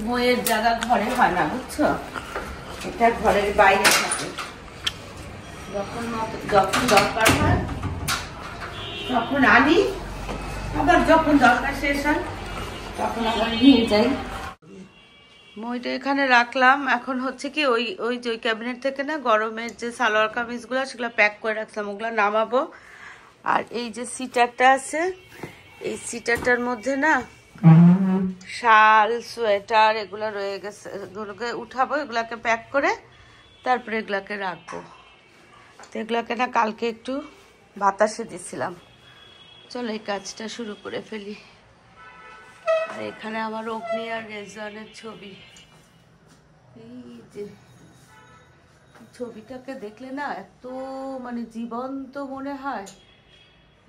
বইয়ের জায়গা ঘরে হয় না, বুঝছো? এটা ঘরের বাইরে থাকে। যখন দরকার হয় তখন আনি, আবার যখন দরকার শেষ হয় তখন আবার নিয়ে যাই। মইটা এখানে রাখলাম। এখন হচ্ছে কি ওই যে ক্যাবিনেট থেকে না গরমের যে সালোয়ার কামিজগুলো সেগুলো প্যাক করে রাখলাম, ওগুলো নামাবো। আর এই যে সিটারটা আছে, এই সিটারটার মধ্যে না শাল সোয়েটার এগুলো রয়ে গেছে, এগুলোকে উঠাবো, এগুলাকে প্যাক করে তারপরে এগুলাকে রাখবো। তো এগুলাকে না কালকে একটু বাতাসে দিছিলাম। চলো এই কাজটা শুরু করে ফেলি। আর এখানে আমার অগ্নি আর রেজওয়ানের ছবি। এই যে ছবিটাকে দেখলে না এত মানে জীবন্ত মনে হয়,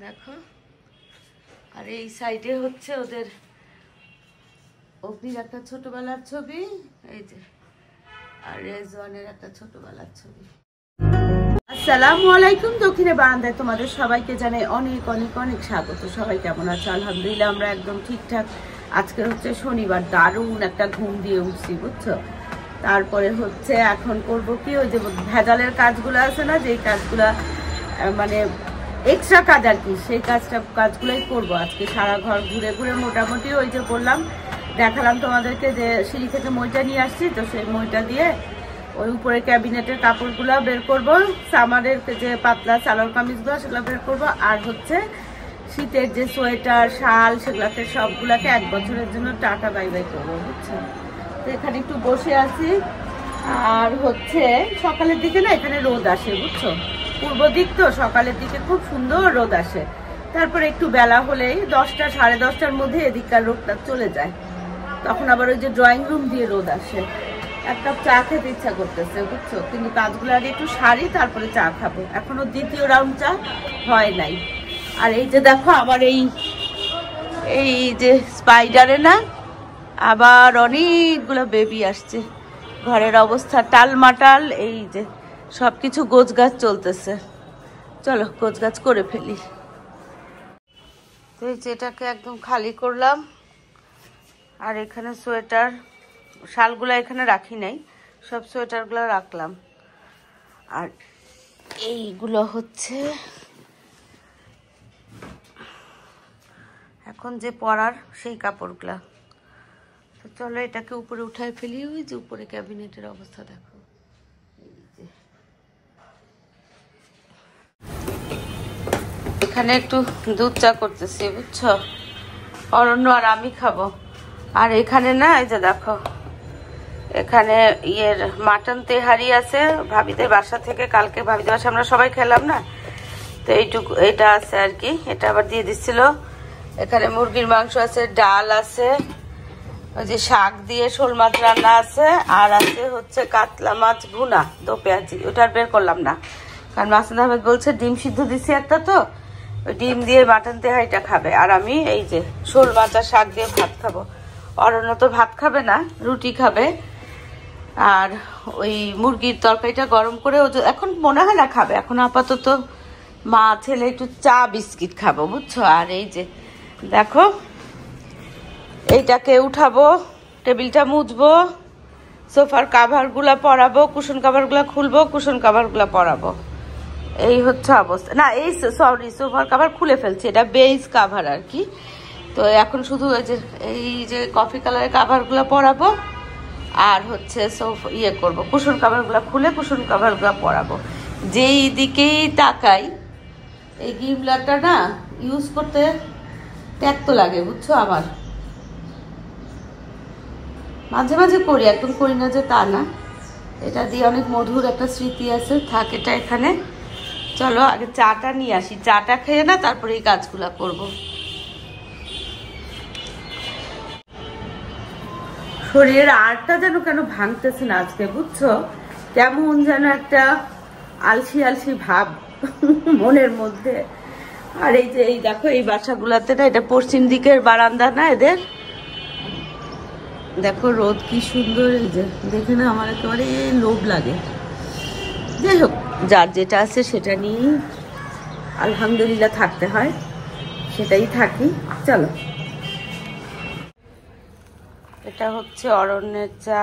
দেখো। আর এই সাইডে হচ্ছে ওদের অগ্নির একটা ছোটবেলার ছবি, এই যে, আর রেজওয়ানের একটা ছোটবেলার ছবি। আসসালামু আলাইকুম। দক্ষিণে বারান্দায় তোমাদের সবাইকে জানাই অনেক অনেক অনেক স্বাগত। সবাই কেমন আছো? আলহামদুলিল্লাহ আমরা একদম ঠিকঠাক। আজকে হচ্ছে শনিবার, দারুণ একটা ঘুম দিয়ে উঠছি, বুঝছো? তারপরে হচ্ছে এখন করব কি, ওই যে ভেজালের কাজগুলো আছে না, যে কাজগুলা মানে এক্সট্রা কাজ আর কি, সেই কাজগুলোই করবো আজকে। সারা ঘর ঘুরে ঘুরে মোটামুটি ওই যে বললাম, দেখালাম তোমাদেরকে যে সিঁড়ি থেকে মইটা নিয়ে আসছি, তো সেই মইটা দিয়ে ওই উপরে ক্যাবিনেটের কাপড়গুলো বের করব, সামারের যে পাতলা সালোয়ার কামিজগুলো সেগুলো বের করব, আর হচ্ছে শীতের যে সোয়েটার শাল সেগুলোকে সবগুলাকে 1 বছরের জন্য টাটা বাই বাই করবো, বুঝছো? তো এখানে একটু বসে আছি। আর হচ্ছে সকালের দিকে না এখানে রোদ আসে, বুঝছো? পূর্ব দিক তো, সকালের দিকে খুব সুন্দর রোদ আসে। তারপরে একটু বেলা হলেই 10টা সাড়ে 10টার মধ্যে এদিককার রোদটা চলে যায়। তখন আবার ওই যে ড্রয়িং রুম দিয়ে রোদ আসে। এক কাপ চা খেতে ইচ্ছা করতেছে, বুঝছো? কিন্তু কাজগুলো আগে একটু সারি, তারপরে চা খাবো। এখনো দ্বিতীয় রাউন্ড চা হয় নাই। আর এই যে দেখো আমার এই যে স্পাইডারে না আবার অনেকগুলো বেবি আসছে। ঘরের অবস্থা টালমাটাল। এই যে সবকিছু গোছগাছ চলতেছে। চলো গোছগাছ করে ফেলি। তো এই যে এটাকে একদম খালি করলাম। আর এখানে সোয়েটার শালগুলো এখানে রাখি নাই, সব সোয়েটারগুলো রাখলাম। আর এইগুলো হচ্ছে এখন যে পরার সেই কাপড়গুলা। তো চলো এটাকে উপরে উঠাই ফেলি। ওই যে উপরে ক্যাবিনেটের অবস্থা দেখো। এখানে একটু দুধ চা করতেছি, বুঝছো? অরণ্য আর আমি খাবো। আর এখানে না এই যে দেখো, এখানে মাটন তেহারি আছে ভাবিদের বাসা থেকে। কালকে ভাবিদের বাসা আমরা সবাই খেলাম না, তো এইটুকু এটা আছে আর কি। এটা আবার দিয়ে দিচ্ছিল। এখানে মুরগির মাংস আছে, ডাল আছে, ওই যে শাক দিয়ে শোল মাছ রান্না আছে, আর আছে হচ্ছে কাতলা মাছ ভুনা দো পেঁয়াজি। ওটা আর বের করলাম না, কারণ মাসুদ আহমেদ বলছে ডিম সিদ্ধ দিছি একটা, তো ওই ডিম দিয়ে মাটন তেহারিটা খাবে। আর আমি এই যে শোল মাছ আর শাক দিয়ে ভাত খাবো। অরণ্য তো ভাত খাবে না, রুটি খাবে। আর ওই মুরগির তরকারিটা গরম করে এখন মনে হয় না খাবে, এখন আপাতত মা ছেলে একটু চা বিস্কিট খাবো, বুঝছো? আর এই যে দেখো এইটাকে উঠাবো, টেবিলটা মুছবো, সোফার কাভারগুলা পরাবো, কুশন কাভারগুলা খুলবো, কুশন কাভারগুলা পরাবো। এই হচ্ছে অবস্থা। না এই সরি, সোফার কাভার খুলে ফেলছি, এটা বেজ কাভার আর কি। তো এখন শুধু এই যে কফি কালারের কাভারগুলো পরাবো, আর হচ্ছে করবো, কুশন কাভারগুলো খুলে কুশন কাভারগুলো পরাবো। যেই দিকেই তাকাই এই গিমলারটা না ইউজ করতে ত্যাক্ত লাগে, বুঝছো? আমার মাঝে মাঝে করি, একদম করি না যে তা না। এটা দিয়ে অনেক মধুর একটা স্মৃতি আছে, থাক এটা এখানে। চলো আগে চাটা নিয়ে আসি, চাটা খেয়ে না তারপরে এই কাজগুলা করবো। শরীরের আড়টা যেন কেন ভাঙতেছে না আজকে, বুঝছো? কেমন যেন একটা আলসি আলসি ভাব মনের মধ্যে। আর এই যে এই দেখো এই বাসাগুলাতে না, এটা পশ্চিম দিকের বারান্দা না এদের, দেখো রোদ কি সুন্দর। এই যে দেখে না আমার একেবারে লোভ লাগে। যাই হোক, যার যেটা আছে সেটা নিয়েই আলহামদুলিল্লাহ থাকতে হয়, সেটাই থাকি। চলো এটা হচ্ছে অরণ্যের চা।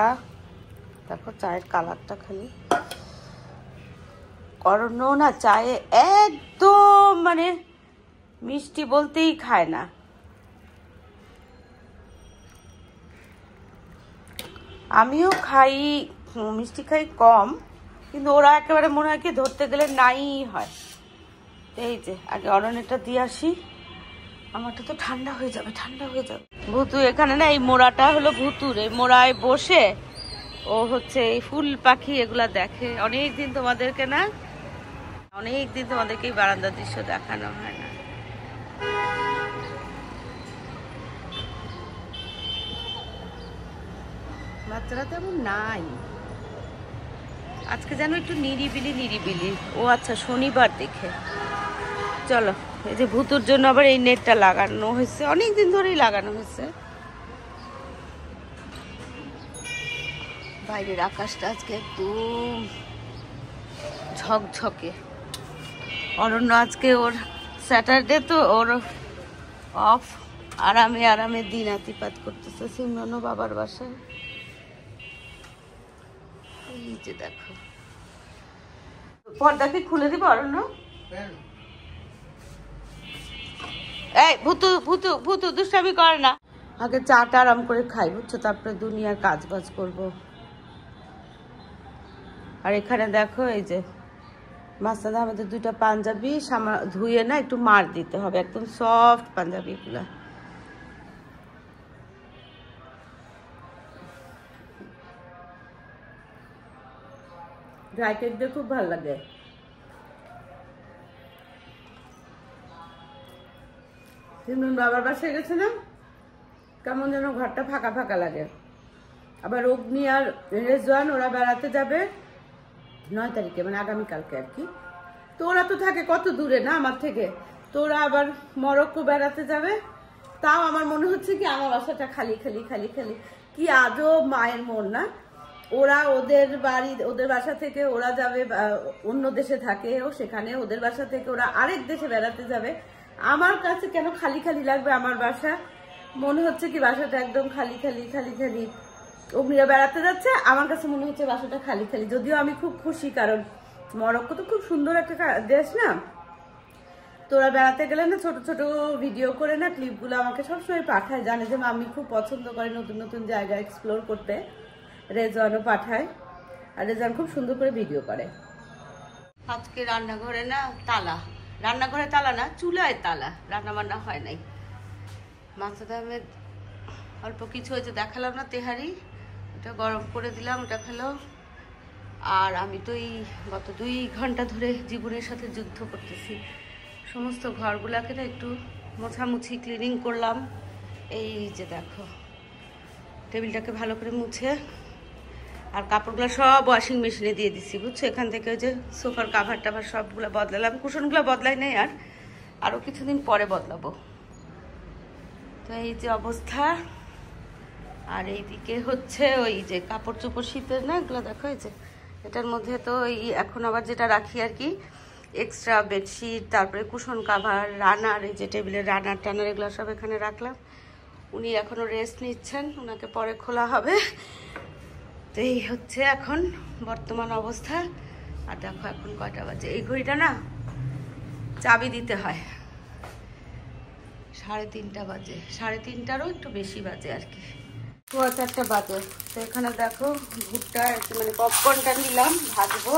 দেখো চায়ের কালারটা খালি। অরণ্য না চায়ে একদম মানে মিষ্টি বলতেই খায় না। আমিও খাই, মিষ্টি খাই কম, কিন্তু ওরা একেবারে মনে হয় কি ধরতে গেলে নাই হয়। এই যে আগে অরণ্যটা দিয়ে আসি, আমারটা তো ঠান্ডা হয়ে যাবে, ঠান্ডা হয়ে যাবে। ভুতু এখানে না, এই মোড়াটা হলো ভুতুর, এই মোড়ায় বসে ও হচ্ছে এই ফুল পাখি এগুলা দেখে। অনেকদিন তোমাদেরকে এই বারান্দার দৃশ্য দেখানো হয় না। বাচ্চারা তেমন নাই আজকে, যেন একটু নিরিবিলি। ও আচ্ছা, শনিবার দেখে। চলো, এই যে ভুতুর জন্য আবার এই নেটটা লাগানো হয়েছে, অনেকদিন ধরেই লাগানো হয়েছে। বাইরের আকাশটা আজকে একদম ঝকঝকে। অরণ্য আজকে ওর স্যাটারডে, তো ওর অফ, আরামে দিন আতিপাত করতেছে সিমরানও বাবার বাসায়। এই যে দেখো, পর্দাকে খুলে দিব অরণ্য। এই ভুতু দুষ্টামি করে না। আগে চাটা আরাম করে খাই, বুঝছো, তারপরে দুনিয়ার কাজ বাজ করবো। আর এখানে দেখো, এই যে মাস্তাদা আমাদের দুইটা পাঞ্জাবি ধুয়ে না একটু মার দিতে হবে, একদম সফট পাঞ্জাবি গুলা। ড্রাই কেক দিয়ে খুব ভালো লাগে। বাবার বাসায় গেছে না, কেমন যেন ঘরটা ফাঁকা ফাঁকা লাগে। আবার অগ্নি আর রেজওয়ান ওরা বেড়াতে যাবে 9 তারিখে, মানে আগামীকালকে আর কি। তো ওরা তো থাকে কত দূরে না আমার থেকে, তো ওরা আবার মরক্কো বেড়াতে যাবে। তাও আমার মনে হচ্ছে কি আমার বাসাটা খালি কি আজও মায়ের মন না। ওরা ওদের বাড়ি, ওদের বাসা থেকে ওরা যাবে অন্য দেশে থাকে, ও সেখানে ওদের বাসা থেকে ওরা আরেক দেশে বেড়াতে যাবে। আমার কাছে কেন খালি লাগবে আমার বাসা, মনে হচ্ছে কি বাসাটা একদম খালি। অগ্নিরা বেড়াতে যাচ্ছে, আমার কাছে মনে হচ্ছে বাসাটা খালি। যদিও আমি খুব খুশি, কারণ মরক্কো তো খুব সুন্দর একটা দেশ না। তোরা বেড়াতে গেলে না ছোট ছোট ভিডিও করে না ক্লিপগুলো আমাকে সবসময় পাঠায়, জানে যে আমি খুব পছন্দ করি নতুন জায়গা এক্সপ্লোর করতে। রেজওয়ানও পাঠায়, আর রেজওয়ান খুব সুন্দর করে ভিডিও করে। আজকে রান্নাঘরে না তালা, রান্নাঘরে তালা না, চুলায় তালা, রান্না বান্না হয় নাই। মাস্তাদ আহমেদ অল্প কিছু হয়েছে, দেখালাম না তেহারি, ওটা গরম করে দিলাম, ওটা খেলো। আর আমি তো এই গত 2 ঘন্টা ধরে জীবনের সাথে যুদ্ধ করতেছি। সমস্ত ঘরগুলাকে না একটু মোছামুছি ক্লিনিং করলাম। এই যে দেখো, টেবিলটাকে ভালো করে মুছে, আর কাপড়গুলো সব ওয়াশিং মেশিনে দিয়ে দিচ্ছি, বুঝছো। এখান থেকে ওই যে সোফার কাভার টাভার সবগুলো বদলালাম, কুশনগুলো বদলাই নাই, আরও কিছুদিন পরে বদলাবো। তো এই যে অবস্থা। আর এইদিকে হচ্ছে ওই যে কাপড় চোপড় শীতের না, এগুলো দেখো, এই যে এটার মধ্যে তো এখন আবার যেটা রাখি আর কি, এক্সট্রা বেডশিট, তারপরে কুশন কাভার, রানার, এই যে টেবিলের রানার টানার, এগুলো সব এখানে রাখলাম। উনি এখনও রেস্ট নিচ্ছেন, ওনাকে পরে খোলা হবে। তো এই হচ্ছে এখন বর্তমান অবস্থা। আর দেখো এখন কয়টা বাজে, এই ঘড়িটা না চাবি দিতে হয়, 3:30 বাজে, 3:30টারও একটু বেশি বাজে আর কি, 4:15 বাজে। তো এখানে দেখো ভুট্টা মানে পপকর্নটা নিলাম, ভাজবো।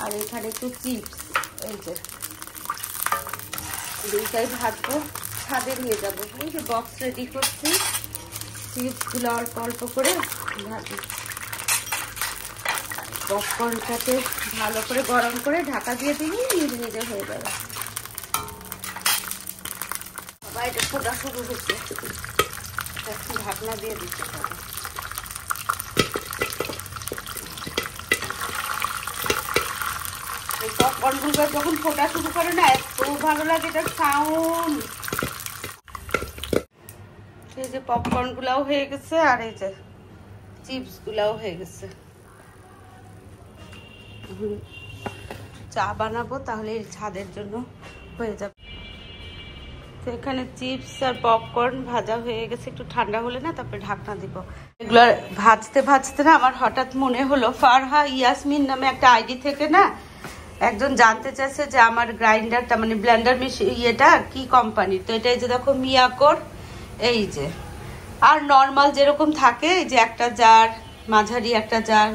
আর এখানে একটু চিপস, এই যে দুইটাই ভাজবো, ছাদে নিয়ে যাবো। এই যে বক্স রেডি করছি, চিপসগুলো অল্প অল্প করে ভাজি। পপকর্নটাকে ভালো করে গরম করে ঢাকা দিয়ে দিলেই নিজে হয়ে যাবে। বাবা এটা ফোটা শুরু হচ্ছে, একটু ঢাকনা দিয়ে দিতে হবে। এই পপকর্নগুলো যখন ফোটা শুরু করে না, এত ভালো লাগে এটা সাউন্ড। এই যে পপকর্নগুলাও হয়ে গেছে, আর এই যে চিপসগুলাও হয়ে গেছে। চা বানাবো, তাহলে ছাদের জন্য হয়ে যাবে। তো এখানে চিপস আর পপকর্ন ভাজা হয়ে গেছে, একটু ঠান্ডা হলে না তারপরে ঢাকনা দিব। এগুলো ভাজতে ভাজতে না আমার হঠাৎ মনে হলো ফারহা ইয়াসমিন নামে একটা আইডি থেকে না একজন জানতে চাইছে যে আমার গ্রাইন্ডারটা মানে ব্লেন্ডার মেশিন ইয়েটা কি কোম্পানির। তো এটা এই যে দেখো মিয়াকোর, এই যে আর নর্মাল যেরকম থাকে এই যে একটা জার, মাঝারি একটা জার,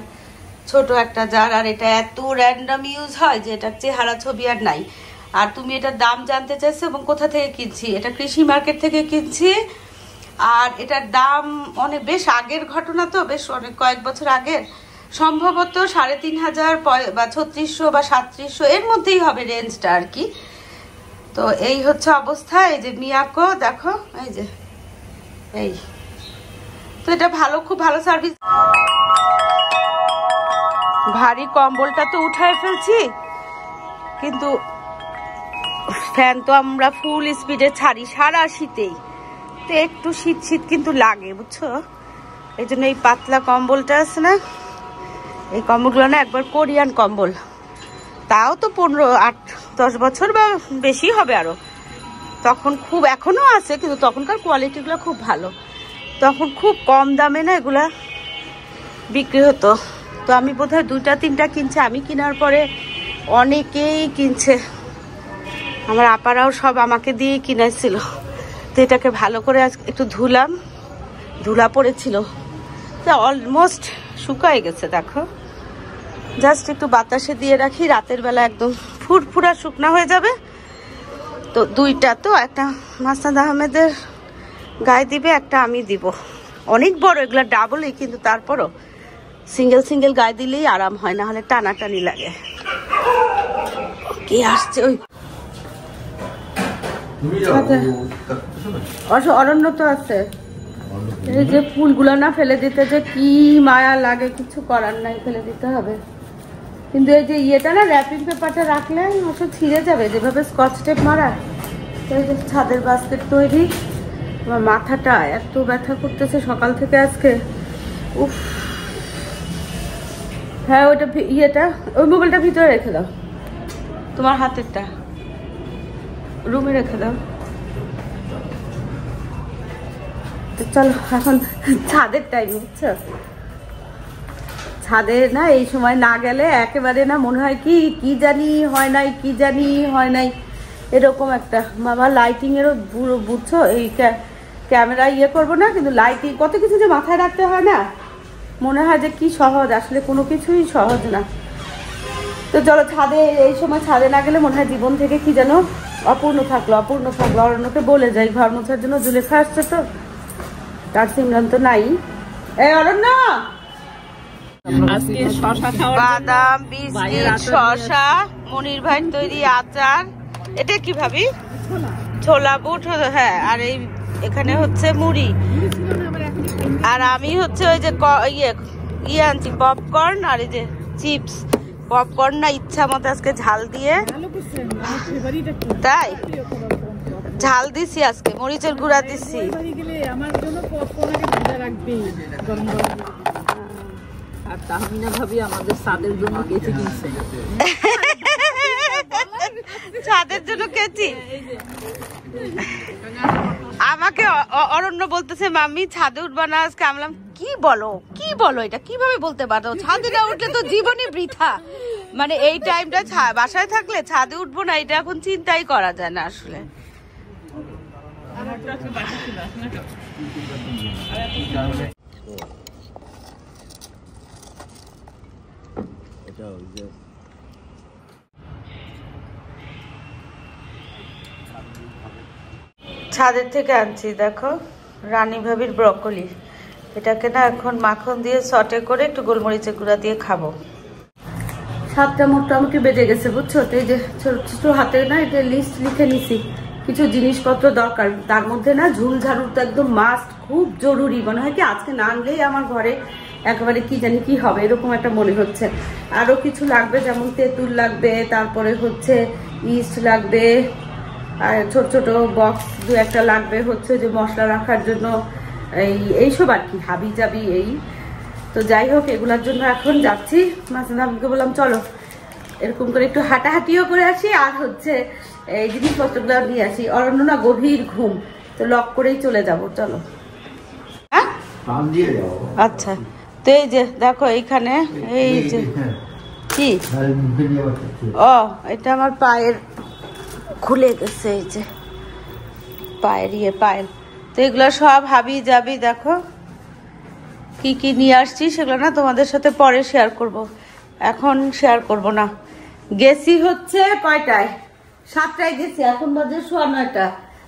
ছোট একটা জার, আর এটা এত র্যান্ডম ইউজ হয় যে এটার চেহারা ছবি আর নাই। আর তুমি এটার দাম জানতে চাইছো এবং কোথা থেকে কিনছি, এটা কৃষি মার্কেট থেকে কিনছি। আর এটার দাম অনেক বেশ আগের ঘটনা, তো বেশ অনেক কয়েক বছর আগের, সম্ভবত 3500 বা 3600 বা 3700 এর মধ্যেই হবে রেঞ্জটা আর কি। তো এই হচ্ছে অবস্থা। এই যে মিয়াকো দেখো, এই যে এই, তো এটা ভালো, খুব ভালো সার্ভিস। ভারী কম্বলটা তো উঠায় ফেলছি, কিন্তু ফ্যান তো আমরা ফুল স্পিডে ছাড়ি সারা শীতেই, তো একটু শীত শীত কিন্তু লাগে বুঝছো। এই জন্য এই পাতলা কম্বলটা আছে না, এই কম্বলগুলো না একবার কোরিয়ান কম্বল, তাও তো 15-8-10 বছর বা বেশি হবে আরো। তখন খুব, এখনো আছে কিন্তু তখনকার কোয়ালিটিগুলো খুব ভালো, তখন খুব কম দামে না এগুলা বিক্রি হতো। তো আমি বোধহয় 2-3টা কিনছি, আমি কেনার পরে অনেকেই কিনছে, আমার আপারাও সব আমাকে দিয়ে কিনেছিল। তো এটাকে ভালো করে একটু ধুলাম, ধুলা পড়েছিল, তো অলমোস্ট শুকায় গেছে দেখো। জাস্ট একটু বাতাসে দিয়ে রাখি, রাতের বেলা একদম ফুরফুরা শুকনা হয়ে যাবে। তো 2টা, তো একটা মাসনাদ আহমেদের গায়ে দিবে, একটা আমি দিব। অনেক বড় এগুলা ডাবলই, কিন্তু তারপরও সিঙ্গেল সিঙ্গেল গায়ে দিলেই আরাম হয়, না হলে টানাটানি লাগে। কে আসছে? ওই অরণ্য তো আছে। এই যে ফুলগুলো না ফেলে দিতে যে কি মায়া লাগে, কিছু করার নাই, ফেলে দিতে হবে। কিন্তু এই যে ইয়েটা না, র্যাপিং পেপারটা রাখলে ওসব ছিঁড়ে যাবে, যেভাবে স্কচ টেপ মারা। এই যে ছাদের বাস্কেট তৈরি। আমার মাথাটা এত ব্যথা করতেছে সকাল থেকে আজকে, উফ। হ্যাঁ ওইটা ইয়েটা, ওই মোবাইলটা ভিতরে রেখে দাও, তোমার হাতেরটা রুমে রেখে দাও। তো চলো এখন ছাদের টাইম, বুঝছো। ছাদে না এই সময় না গেলে একেবারে না মনে হয় কি জানি হয় নাই, কি জানি হয় নাই, এরকম একটা। বাবা লাইটিং এরও বুঝছো, এই ক্যামেরা ইয়ে করবো না, কিন্তু লাইটিং কত কিছু যে মাথায় রাখতে হয় না, মনে হয় যে কি সহজ, আসলে কোনো কিছুই সহজ না। তো চলো ছাদে, এই সময় ছাদে না গেলে মনে হয় জীবন থেকে কি যেন অপূর্ণ থাকলো। অরণ্যকে বলে যাই ঘর মোছার জন্য, জুলেখা আসছে তো, তার সিমরান তো নাই। এই অরণ্য, বাদাম, বিস্কিট, শসা, মনির ভাই তৈরি আচার, এটা কি ভাবি? ছোলা বুট, হ্যাঁ। আর এই এখানে হচ্ছে মুড়ি, আর আমি হচ্ছে ওই যে ইয়ে আনছি পপকর্ন, আর এই যে চিপস। পপকর্ন না ইচ্ছা মতো আজকে ঝাল দিয়ে, তাই ঝাল দিছি আজকে, মরিচের গুঁড়া দিছি। আর তাহমিনা ভাবি আমাদের ছাদের জন্য কেচি কিনছে, ছাদের জন্য কেচি। আমাকে অরণ্য বলতেছে মাম্মি ছাদে উঠবা না আজকে। আমলাম কি বলো এটা কিভাবে বলতে পারো? ছাদে না উঠলে তো জীবনই বৃথা। মানে এই টাইমটা বাসায় থাকলে ছাদে উঠবো না, এটা এখন চিন্তাই করা যায় না আসলে। ছাদের থেকে আনছি দেখো, রানী ভাবির ব্রকলি। এটাকে না এখন মাখন দিয়ে সটে করে একটু গোলমরিচের গুঁড়া দিয়ে খাবো। 7টা মোটামুটি বেজে গেছে বুঝছো। তো এই যে ছোট ছোট হাতে না এটা লিস্ট লিখে নিছি, কিছু জিনিসপত্র দরকার। তার মধ্যে না ঝুল ঝাড়ু তো একদম মাস্ট, খুব জরুরি। মনে হয় কি আজকে না আনলেই আমার ঘরে একেবারে কি জানি কি হবে, এরকম একটা মনে হচ্ছে। আরো কিছু লাগবে, যেমন তেঁতুল লাগবে, তারপরে হচ্ছে ইস্ট লাগবে, আর ছোট ছোট বক্স 2-1টা লাগবে হচ্ছে যে মশলা রাখার জন্য, এইসব আর কি, হাবি জাবি এই। তো যাই হোক, এগুলোর জন্য এখন যাচ্ছি। মাসুদামকে বললাম চলো এরকম করে একটু হাঁটাহাঁটিও করে আসি, আর হচ্ছে এই জিনিসপত্রগুলো নিয়ে আসি। অরণ্য না গভীর ঘুম, তো লক করেই চলে যাব। চলো। হ্যাঁ আচ্ছা, তো এই যে দেখো এইখানে এই যে কি, ও এটা আমার পায়ের খুলে গেছে, এই যে পায়ের পায়েল। তো এগুলো সব হাবি যাবি। দেখো কি কি নিয়ে আসছি, সেগুলো না তোমাদের সাথে পরে শেয়ার করব, এখন শেয়ার করব না। গেছি হচ্ছে কয়টায়, 7টায় গেছি, এখন বাজে 9:15।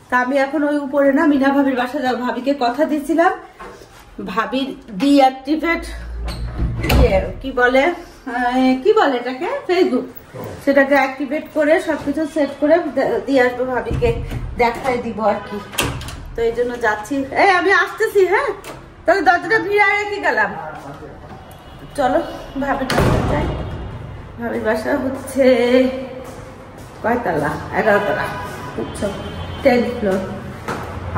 তা আমি এখন ওই উপরে না মিনা ভাবির বাসা যাবো। ভাবিকে কথা দিয়েছিলাম, ভাবির ডিঅ্যাক্টিভেট কি বলে এটাকে, ফেসবুক, সেটাকে অ্যাক্টিভেট করে সবকিছু সেট করে দিয়ে আসবো ভাবিকে, দেখাই দিব আর কি। তো এই জন্য যাচ্ছি। এই আমি আসতেছি, হ্যাঁ তাহলে দরজাটা ভিড়ে রেখে গেলাম। চলো ভাবির বাসা যাই। ভাবির বাসা হচ্ছে কয়তলা, 11 তলা, বুঝছো, 10th ফ্লোর।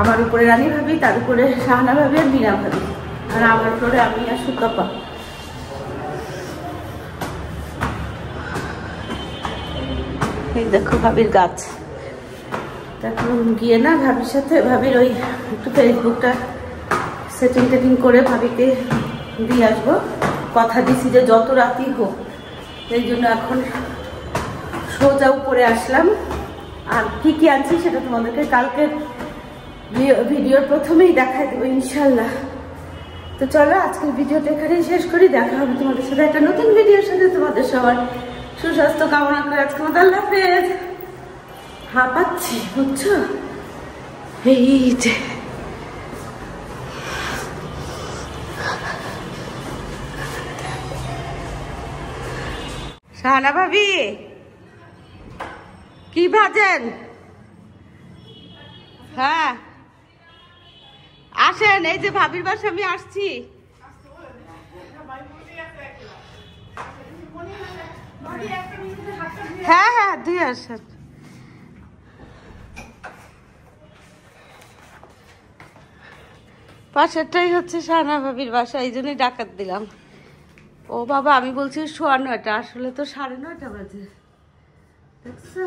আমার উপরে রানী ভাবি, তার উপরে শাহানা ভাবি আর মিনা ভাবি, আর আমার ফ্লোরে আমি আর সুতপা। এই দেখো ভাবির গাছ। এখন গিয়ে না ভাবির সাথে, ভাবির ওই একটু ফেসবুকটা সেটিং করে ভাবিকে দিয়ে আসবো। কথা দিছি যে যত রাতই হোক, এই জন্য এখন সোজা উপরে আসলাম। আর কি কি আনছি সেটা তোমাদেরকে কালকে ভিডিওর প্রথমেই দেখাই দেবো ইনশাল্লাহ। তো চলো আজকের ভিডিওটা এখানেই শেষ করি। দেখা হবে তোমাদের সাথে একটা নতুন ভিডিওর সাথে। তোমাদের সবার সুস্বাস্থ্য কামনা করে আজকে মতো আল্লাহ হাফেজ। হাঁপাচ্ছি বুঝছো, এই যে শাহানা ভাবি কি ভাজেন? হ্যাঁ আসেন, এই যে ভাবির বাসা আমি আসছি। হ্যাঁ হ্যাঁ দিয়ে আসেন। পাশেরটাই হচ্ছে শাহানা ভাবির বাসা, এই জন্যই ডাকাত দিলাম। ও বাবা, আমি বলছি 9:15, আসলে তো 9:30 বাজে, দেখছো।